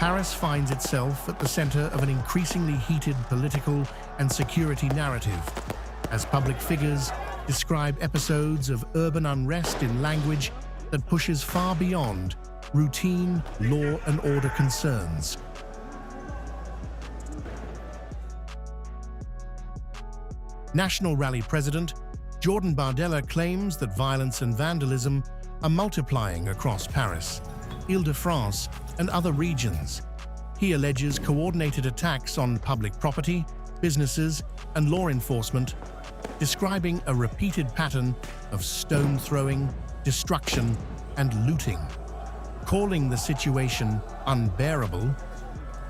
Paris finds itself at the center of an increasingly heated political and security narrative, as public figures describe episodes of urban unrest in language that pushes far beyond routine law and order concerns. National Rally President Jordan Bardella claims that violence and vandalism are multiplying across Paris, Île-de-France, and other regions. He alleges coordinated attacks on public property, businesses, and law enforcement, describing a repeated pattern of stone throwing, destruction, and looting. Calling the situation unbearable,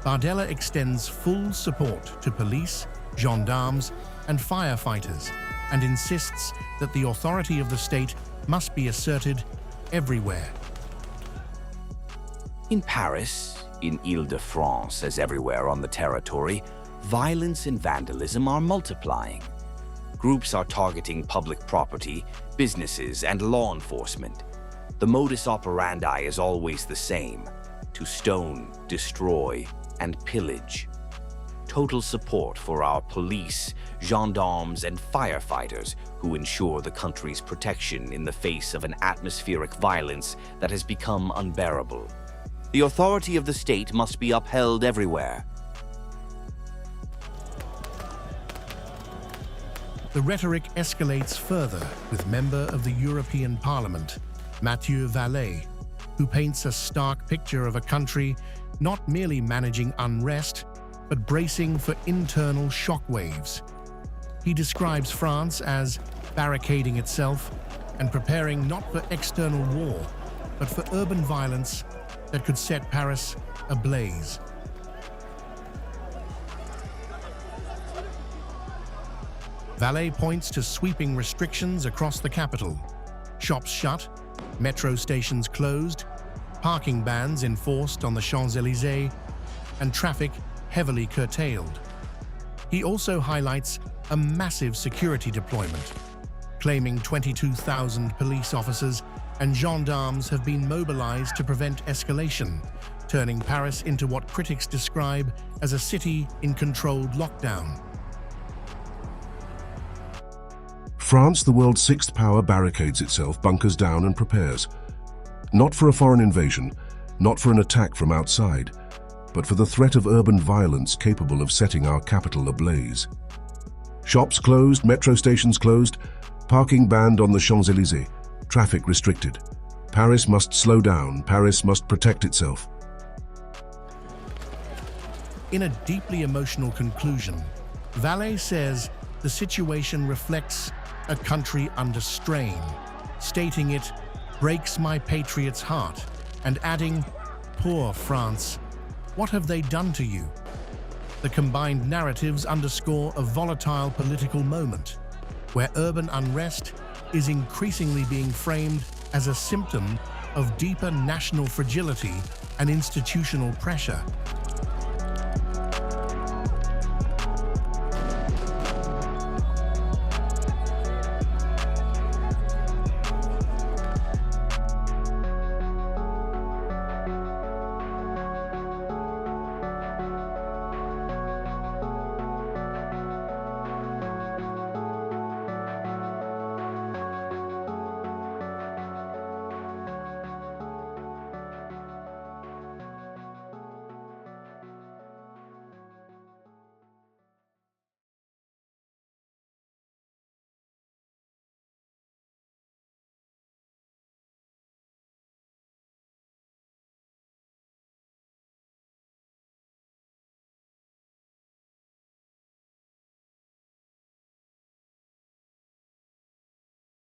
Bardella extends full support to police, gendarmes, and firefighters, and insists that the authority of the state must be asserted everywhere. In Paris, in Île-de-France, as everywhere on the territory, violence and vandalism are multiplying. Groups are targeting public property, businesses, and law enforcement. The modus operandi is always the same: to stone, destroy, and pillage. Total support for our police, gendarmes, and firefighters who ensure the country's protection in the face of an atmospheric violence that has become unbearable. The authority of the state must be upheld everywhere. The rhetoric escalates further with member of the European Parliament, Matthieu Valet, who paints a stark picture of a country not merely managing unrest, but bracing for internal shockwaves. He describes France as barricading itself and preparing not for external war, but for urban violence that could set Paris ablaze. Valet points to sweeping restrictions across the capital: shops shut, metro stations closed, parking bans enforced on the Champs-Élysées, and traffic heavily curtailed. He also highlights a massive security deployment, claiming 22,000 police officers and gendarmes have been mobilized to prevent escalation, turning Paris into what critics describe as a city in controlled lockdown. France, the world's sixth power, barricades itself, bunkers down and prepares. Not for a foreign invasion, not for an attack from outside, but for the threat of urban violence capable of setting our capital ablaze. Shops closed, metro stations closed, parking banned on the Champs-Élysées, traffic restricted. Paris must slow down, Paris must protect itself. In a deeply emotional conclusion, Valet says the situation reflects a country under strain, stating it breaks my patriot's heart, and adding, "Poor France, what have they done to you?" The combined narratives underscore a volatile political moment, where urban unrest is increasingly being framed as a symptom of deeper national fragility and institutional pressure.